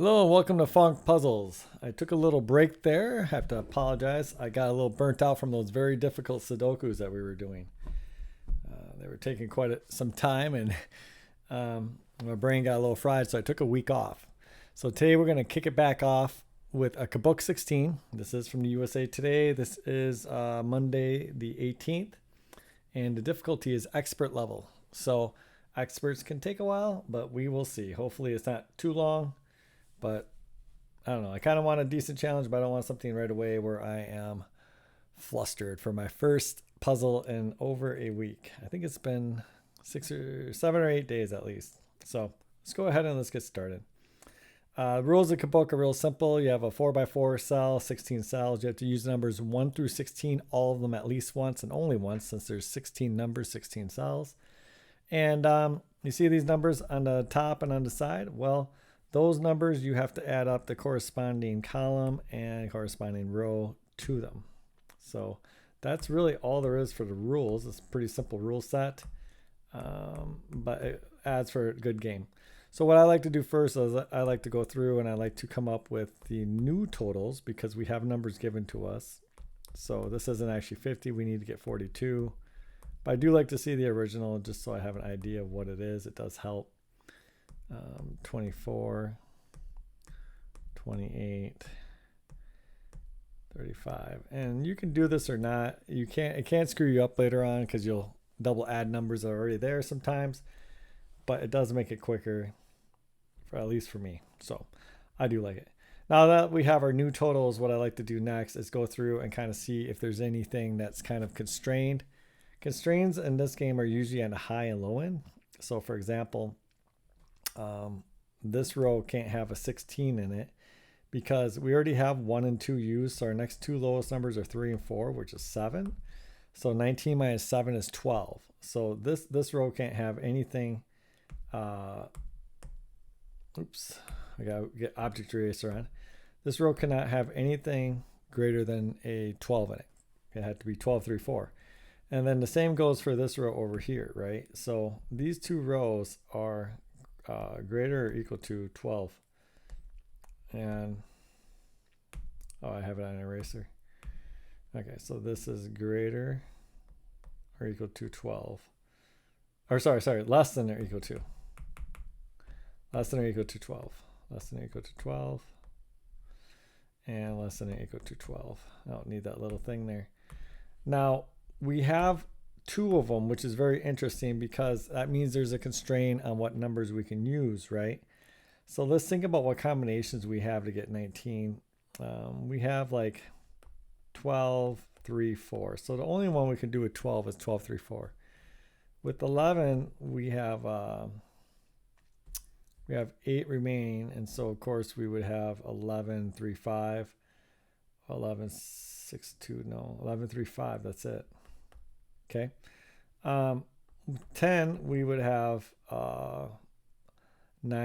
Hello and welcome to Funk Puzzles. I took a little break there. Have to apologize. I got a little burnt out from those very difficult Sudokus that we were doing. They were taking some time, and my brain got a little fried, so I took a week off. So today we're going to kick it back off with a Kubok 16. This is from the USA Today. This is Monday the 18th, and the difficulty is expert level. So experts can take a while, but we will see. Hopefully it's not too long. But I don't know. I kind of want a decent challenge, but I don't want something right away where I am flustered for my first puzzle in over a week. I think it's been 7 or 8 days at least. So let's go ahead and let's get started. Rules of Kubok are real simple. You have a 4x4 cell, 16 cells. You have to use numbers 1 through 16, all of them at least once and only once, since there's 16 numbers, 16 cells. And you see these numbers on the top and on the side? Well, those numbers, you have to add up the corresponding column and corresponding row to them. So that's really all there is for the rules. It's a pretty simple rule set, but it adds for a good game. So what I like to do first is I like to go through and I like to come up with the new totals because we have numbers given to us. So this isn't actually 50. We need to get 42. But I do like to see the original just so I have an idea of what it is. It does help. 24, 28, 35. And you can do this or not. It can't screw you up later on because you'll double add numbers that are already there sometimes, but it does make it quicker, at least for me. So I do like it. Now that we have our new totals, what I like to do next is go through and kind of see if there's anything that's kind of constrained. Constraints in this game are usually on the high and low end. So for example, this row can't have a 16 in it because we already have 1 and 2 used. So our next two lowest numbers are 3 and 4, which is 7. So 19 minus 7 is 12. So this row can't have anything. Oops, I gotta get object eraser on. This row cannot have anything greater than a 12 in it. It had to be 12, 3, 4. And then the same goes for this row over here, right? So these two rows are greater or equal to 12. And I have it on an eraser. Okay, so this is greater or equal to 12. Or sorry, less than or equal to. Less than or equal to 12. Less than or equal to 12. And less than or equal to 12. I don't need that little thing there. Now, we have two of them, which is very interesting because that means there's a constraint on what numbers we can use, right? So let's think about what combinations we have to get 19. We have like 12, 3, 4. So the only one we can do with 12 is 12, 3, 4. With 11, we have 8 remaining, and so of course we would have 11, 3, 5, 11, 6, 2, no, 11, 3, 5. That's it. Okay. 10, we would have 9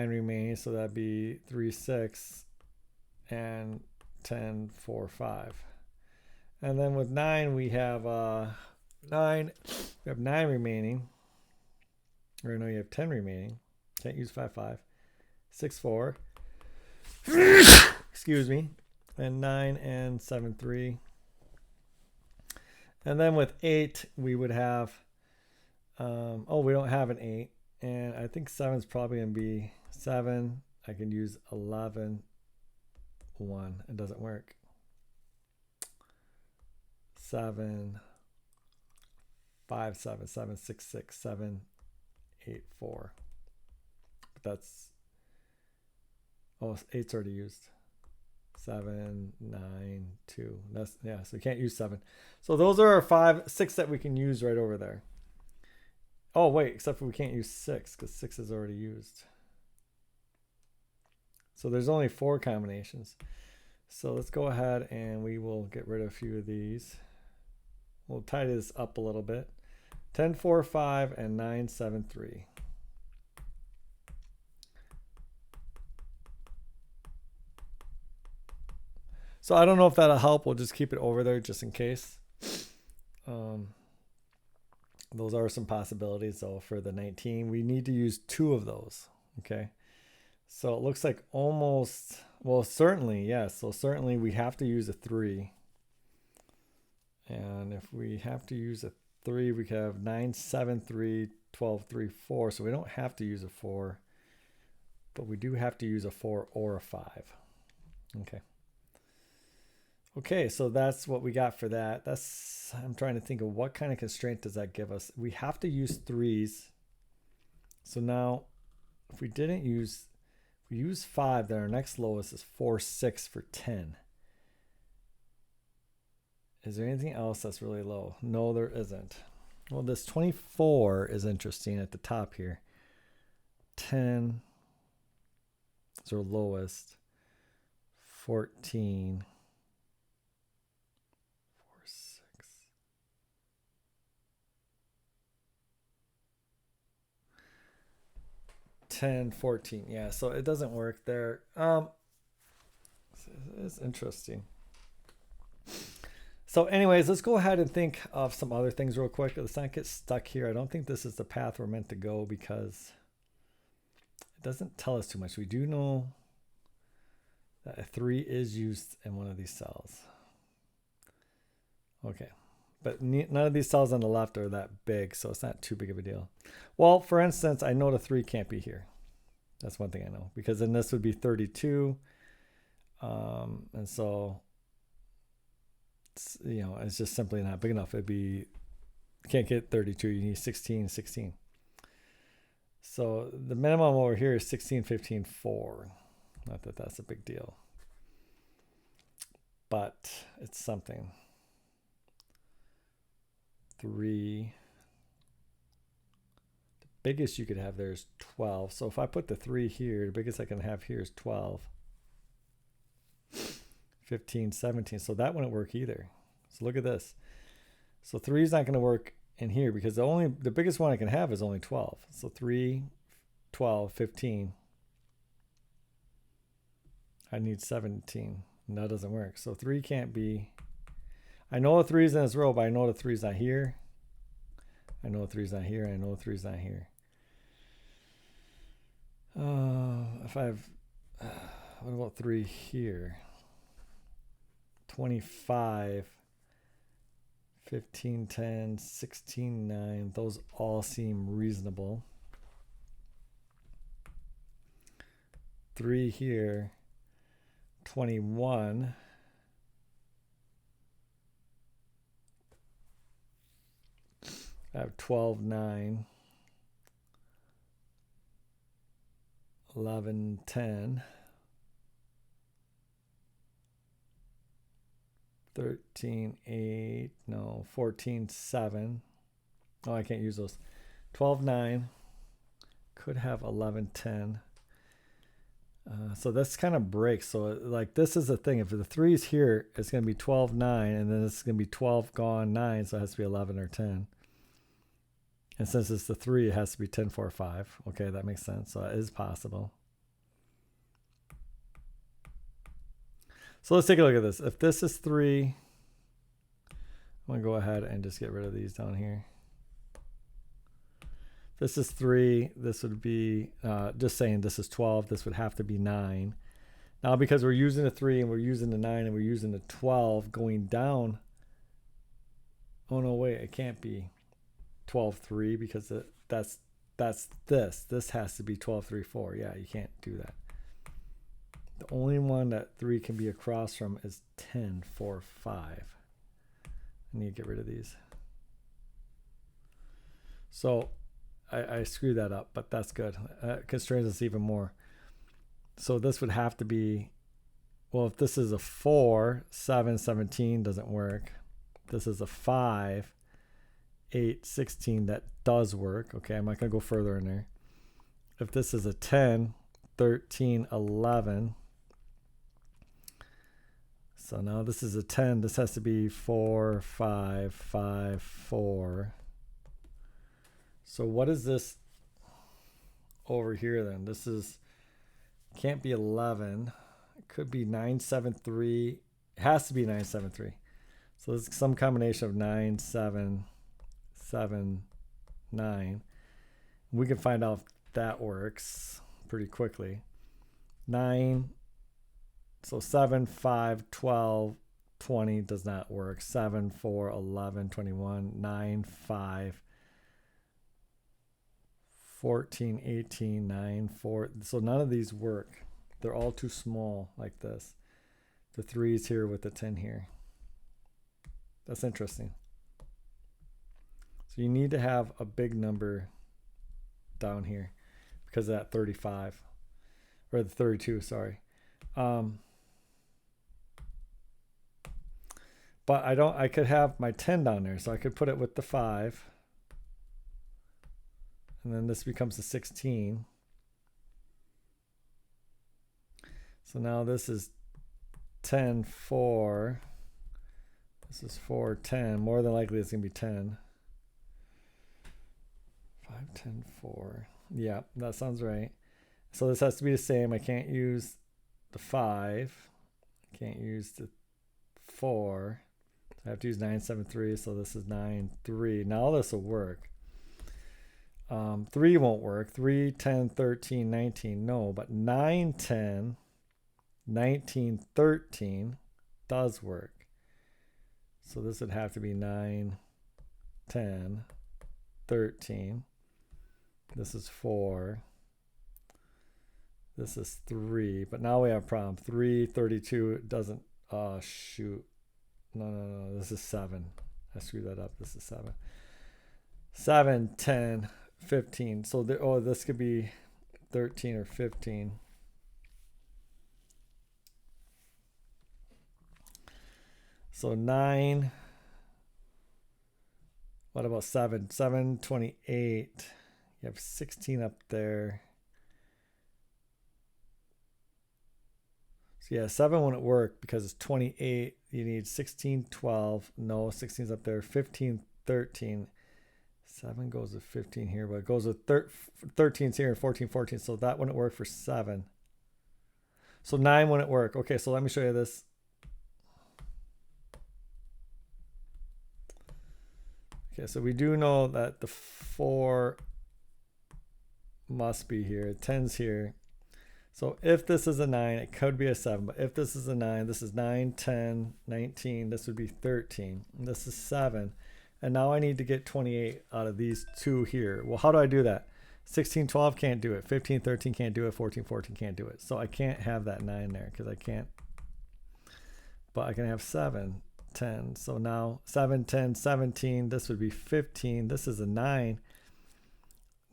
remaining, so that'd be 3, 6, and 10, 4, 5. And then with 9, we have 9. We have 9 remaining. Or no, you have 10 remaining. Can't use 5, 5. 6, 4. Excuse me. And 9 and 7, 3. And then with 8, we would have, we don't have an 8. And I think 7 is probably going to be 7. I can use 11, 1. It doesn't work. 7, 5, 7, 7, 6, 6, 7, 8, 4. But that's, 8's already used. 7, 9, 2. That's, yeah, so you can't use 7. So those are our 6 that we can use right over there. Oh, wait, except for we can't use 6 because 6 is already used. So there's only 4 combinations. So let's go ahead and we will get rid of a few of these. We'll tidy this up a little bit. 10, 4, 5, and 9, 7, 3. So I don't know if that'll help. We'll just keep it over there just in case. Those are some possibilities. So for the 19, we need to use 2 of those. Okay. So it looks like almost, well, certainly, yes. So certainly we have to use a 3. And if we have to use a 3, we could have 9, 7, 3, 12, 3, 4. So we don't have to use a 4, but we do have to use a 4 or a 5. Okay. Okay, so that's what we got for that. I'm trying to think of what kind of constraint does that give us. We have to use 3s. So now if we use 5, then our next lowest is 4, 6 for 10. Is there anything else that's really low? No, there isn't. Well, this 24 is interesting at the top here. 10 is our lowest. 14. 4, 6. $10, $14. Yeah, so it doesn't work there. It's interesting. So anyways, let's go ahead and think of some other things real quick. Let's not get stuck here. I don't think this is the path we're meant to go because it doesn't tell us too much. We do know that a 3 is used in one of these cells. Okay, but none of these cells on the left are that big, so it's not too big of a deal. Well, for instance, I know the 3 can't be here. That's one thing I know, because then this would be 32. And so, it's just simply not big enough. You can't get 32. You need 16, 16. So the minimum over here is 16, 15, 4. Not that that's a big deal, but it's something. 3. The biggest you could have there is 12. So if I put the 3 here, the biggest I can have here is 12. 15, 17. So that wouldn't work either. So look at this. So 3 is not going to work in here because the biggest one I can have is only 12. So 3, 12, 15. I need 17. And that doesn't work. So 3 can't be. I know a 3 is in this row, but I know the 3 is not here. I know the 3 is not here. I know the 3 is not here. If I have, what about 3 here? 25, 15, 10, 16, 9. Those all seem reasonable. 3 here, 21. I have 12, 9, 11, 10. 13, 8, no, 14, 7. Oh, I can't use those. 12, 9. Could have 11, 10. So this kind of breaks. So like this is the thing. If the 3 is here, it's going to be 12, 9. And then it's going to be 12 gone, 9. So it has to be 11 or 10. And since it's the 3, it has to be 10, 4, 5. Okay, that makes sense. So it is possible. So let's take a look at this. If this is 3, I'm going to go ahead and just get rid of these down here. If this is 3, this would be, just saying this is 12, this would have to be 9. Now because we're using the 3 and we're using the 9 and we're using the 12 going down, oh no, wait, it can't be 12, 3 because that's this. This has to be 12, 3, 4. Yeah, you can't do that. The only one that 3 can be across from is 10, 4, 5. I need to get rid of these. So I screwed that up, but that's good. Constrains us even more. So this would have to be, well, if this is a 4, 7, 17 doesn't work. This is a 5, 8, 16, that does work. Okay, I'm not going to go further in there. If this is a 10, 13, 11. So now this is a 10. This has to be 4, 5, 5, 4. So what is this over here then? This is, can't be 11. It could be 9, 7, 3. It has to be 9, 7, 3. So this is some combination of 9, 7, 7, 9. We can find out if that works pretty quickly. 9. So 7, 5, 12, 20 does not work. 7, 4, 11, 21, 9, 5, 14, 18, 9, 4. So none of these work. They're all too small like this. The 3's here with the 10 here. That's interesting. So you need to have a big number down here because of that 35 or the 32, sorry. But I could have my 10 down there, so I could put it with the 5. And then this becomes a 16. So now this is 10, 4. This is 4, 10. More than likely it's going to be 10. 5, 10, 4. Yeah, that sounds right. So this has to be the same. I can't use the 5. I can't use the 4. I have to use 9, 7, 3. So this is 9, 3. Now this will work. 3 won't work. 3, 10, 13, 19. No, but 9, 10, 19, 13 does work. So this would have to be 9, 10, 13. This is 4. This is 3. But now we have a problem. 3, 32 doesn't. Oh, shoot. No. This is 7. I screwed that up. This is 7. 7, 10, 15. So this could be 13 or 15. So 9. What about 7? 7, 28. You have 16 up there. So yeah, 7 wouldn't work because it's 28. You need 16, 12. No, 16's up there. 15, 13. 7 goes with 15 here, but it goes with 13's here and 14, 14. So that wouldn't work for 7. So 9 wouldn't work. Okay, so let me show you this. Okay, so we do know that the 4 must be here. 10's here. So if this is a 9, it could be a 7. But if this is a 9, this is 9, 10, 19. This would be 13. And this is 7. And now I need to get 28 out of these two here. Well, how do I do that? 16, 12 can't do it. 15, 13 can't do it. 14, 14 can't do it. So I can't have that 9 there because I can't. But I can have 7, 10. So now 7, 10, 17. This would be 15. This is a 9.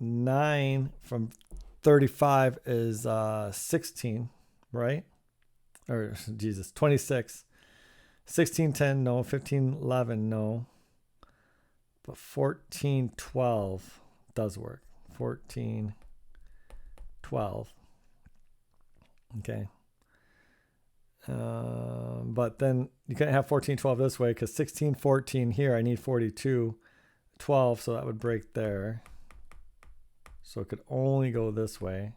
9 from 35 is 16, right? Or Jesus, 26. 16, 10, no. 15, 11, no. But 14, 12 does work. 14, 12. Okay. But then you can't have 14, 12 this way because 16, 14 here, I need 42, 12. So that would break there. So it could only go this way.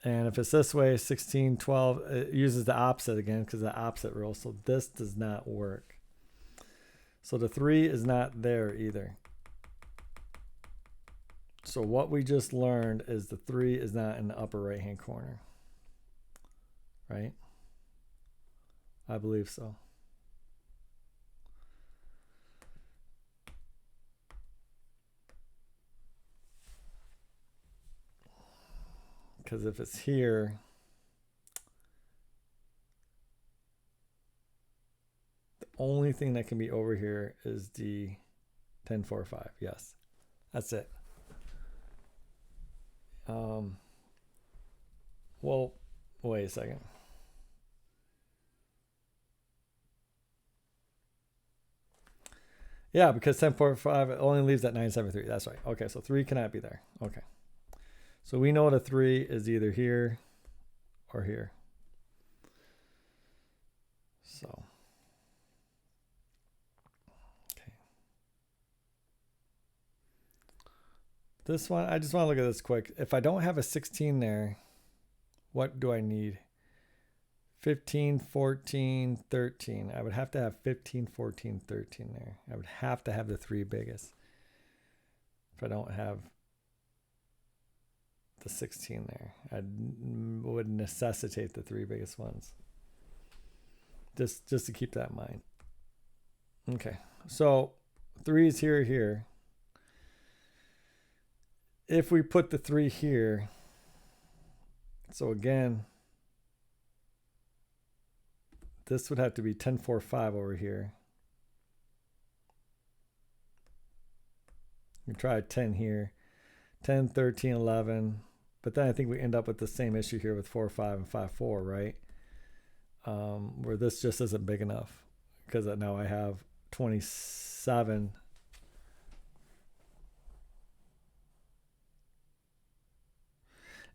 And if it's this way, 16, 12, it uses the opposite again because the opposite rule. So this does not work. So the 3 is not there either. So what we just learned is the 3 is not in the upper right hand corner. Right? I believe so. Because if it's here, the only thing that can be over here is the 10, 4, 5. Yes, that's it. Well, wait a second. Yeah, because 10, 4, 5 only leaves that 9, 7, 3. That's right. Okay, so 3 cannot be there. Okay. So we know the 3 is either here or here. So, okay. This one, I just want to look at this quick. If I don't have a 16 there, what do I need? 15, 14, 13. I would have to have 15, 14, 13 there. I would have to have the 3 biggest. If I don't have the 16 there. I would necessitate the 3 biggest ones. Just to keep that in mind. Okay, so 3 is here. If we put the 3 here, so again, this would have to be 10, 4, 5 over here. We try 10 here, 10, 13, 11. But then I think we end up with the same issue here with 4, 5, and 5, 4, right? Where this just isn't big enough because now I have 27.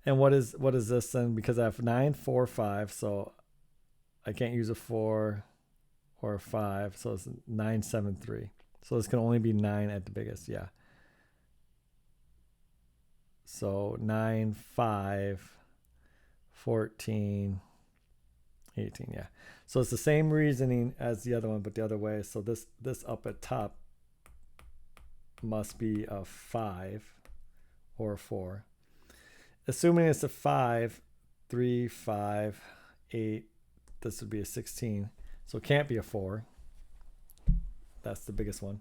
And what is this then? Because I have 9, 4, 5, so I can't use a 4 or a 5, so it's 9, 7, 3. So this can only be 9 at the biggest, yeah. So 9, 5, 14, 18, yeah. So it's the same reasoning as the other one, but the other way. So this up at top must be a 5 or a 4. Assuming it's a 5, 3, 5, 8, this would be a 16. So it can't be a 4. That's the biggest one.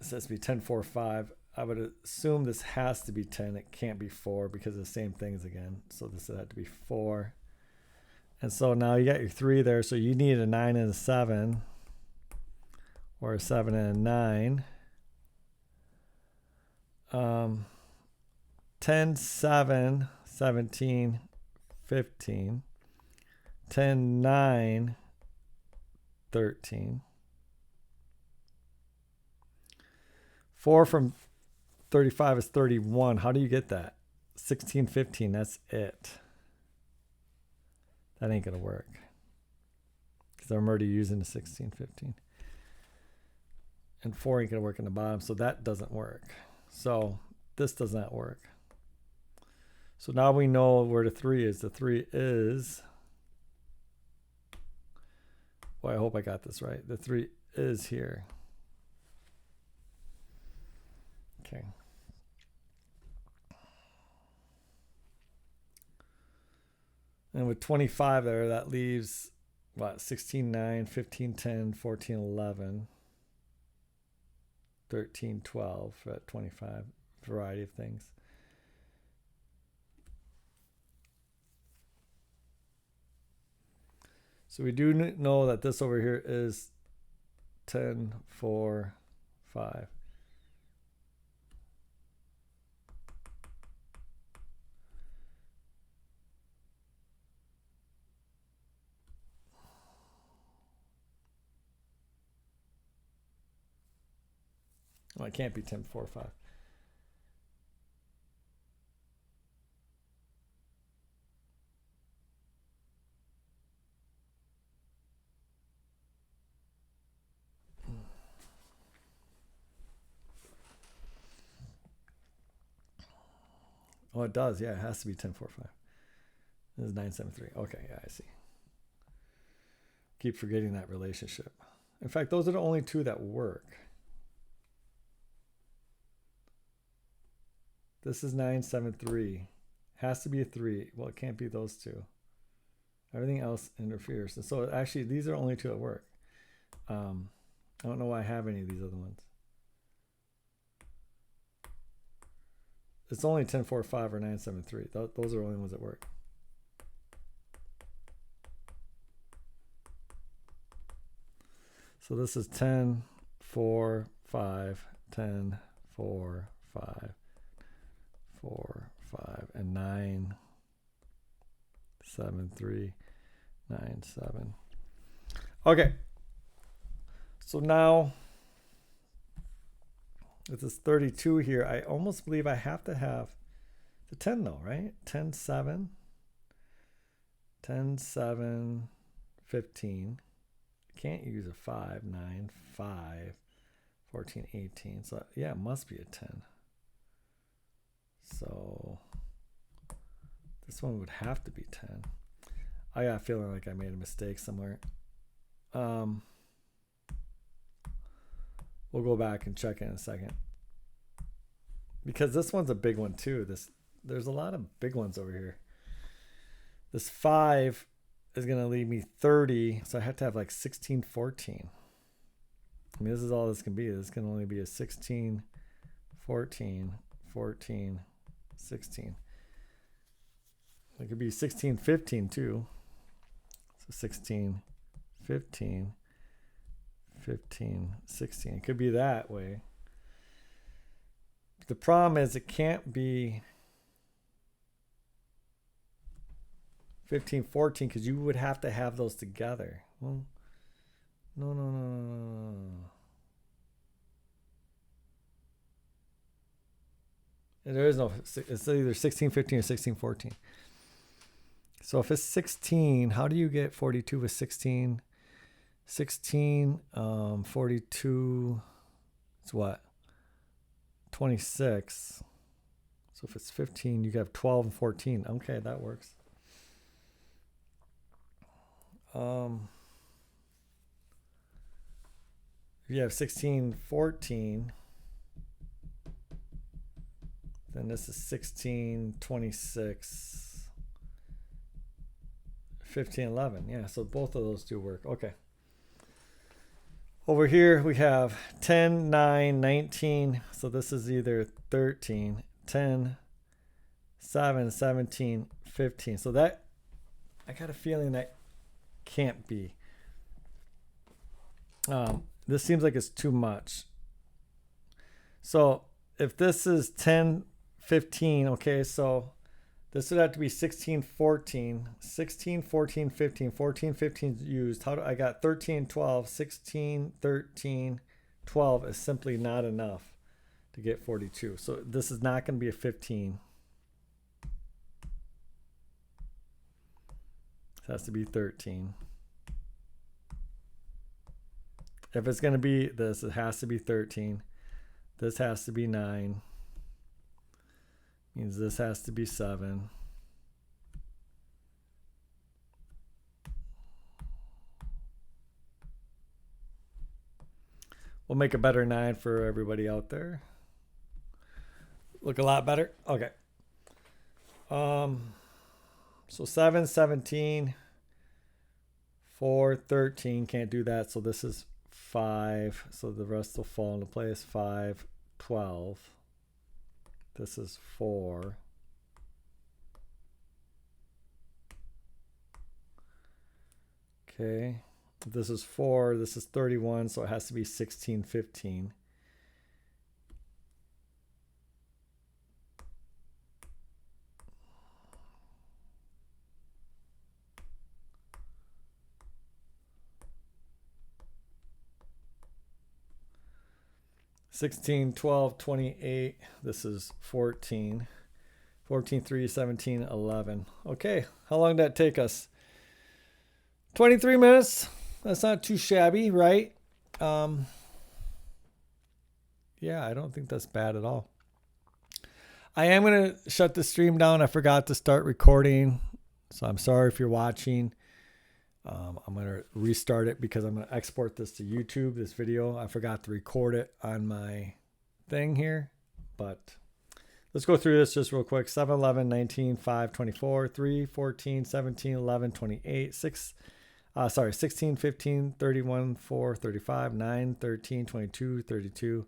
It says to be 10, 4, 5. I would assume this has to be 10. It can't be 4 because of the same things again. So this would have to be 4. And so now you got your 3 there. So you need a 9 and a 7. Or a 7 and a 9. 10, 7, 17, 15. 10, 9, 13. 4 from 35 is 31. How do you get that? 16, 15, that's it. That ain't going to work. Because I'm already using the 16, 15. And 4 ain't going to work in the bottom, so that doesn't work. So this does not work. So now we know where the 3 is. The 3 is... Well, I hope I got this right. The 3 is here. Okay. And with 25 there, that leaves, what, 16, 9, 15, 10, 14, 11, 13, 12 for that 25. Variety of things. So we do know that this over here is 10, 4, 5. Well, it can't be 10, 4, 5. Oh, it does. Yeah, it has to be 10, 4, 5. This is 9, 7, 3. Okay, yeah, I see. Keep forgetting that relationship. In fact, those are the only 2 that work. This is 9, 7, 3. Has to be a 3. Well, it can't be those 2. Everything else interferes. And so actually, these are only 2 that work. I don't know why I have any of these other ones. It's only 10, 4, 5 or 9, 7, 3. Those are the only ones that work. So this is 10, 4, 5, 10, 4, 5, 4, 5, and 9, 7, 3, 9, 7. Okay. So now, with this 32 here, I almost believe I have to have the 10 though, right? 10, 7, 10, 7, 15. Can't use a 5, 9, 5, 14, 18. So yeah, it must be a 10. So this one would have to be 10. I got a feeling like I made a mistake somewhere. We'll go back and check in a second. Because this one's a big one too. There's a lot of big ones over here. This 5 is going to leave me 30. So I have to have like 16, 14. I mean, this is all this can be. This can only be a 16, 14, 14, 16. It could be 16, 15 too. So 16, 15, 15, 16. It could be that way. The problem is it can't be 15, 14 because you would have to have those together. Well, no. There is no, it's either 16, 15 or 16, 14. So if it's 16, how do you get 42 with 16? 16, 42, it's what? 26. So if it's 15, you have 12 and 14. Okay, that works. If you have 16, 14, then this is 16, 26, 15, 11. Yeah, so both of those do work. Okay. Over here we have 10, 9, 19. So this is either 13, 10, 7, 17, 15. So that, I got a feeling that can't be. This seems like it's too much. So if this is 10, 15, okay, so this would have to be 16, 14, 16, 14, 15, 14, 15 is used. How do I got 13, 12, 16, 13, 12 is simply not enough to get 42. So this is not going to be a 15. It has to be 13. If it's going to be this, it has to be 13. This has to be 9. Means this has to be 7. We'll make a better 9 for everybody out there. Look a lot better. Okay. So 7, 17, 4, 13. Can't do that. So this is 5. So the rest will fall into place. 5, 12. This is 4. Okay. This is 4. This is 31. So it has to be 16, 15. $16, 12, 28. This is 14. 14, 3, 17, 11. Okay, how long did that take us? 23 minutes. That's not too shabby, right? Yeah, I don't think that's bad at all. I am going to shut the stream down. I forgot to start recording, so I'm sorry if you're watching. I'm going to restart it because I'm going to export this to YouTube, this video. I forgot to record it on my thing here, but let's go through this just real quick. 7, 11, 19, 5, 24, 3, 14, 17, 11, 28, 16, 15, 31, 4, 35, 9, 13, 22, 32,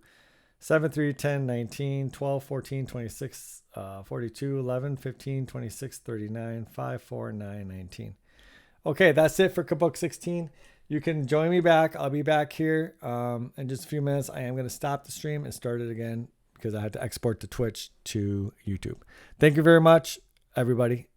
7, 3, 10, 19, 12, 14, 26, 42, 11, 15, 26, 39, 5, 4, 9, 19. Okay, that's it for Kubok 16. You can join me back. I'll be back here in just a few minutes. I am going to stop the stream and start it again because I had to export to Twitch to YouTube. Thank you very much, everybody.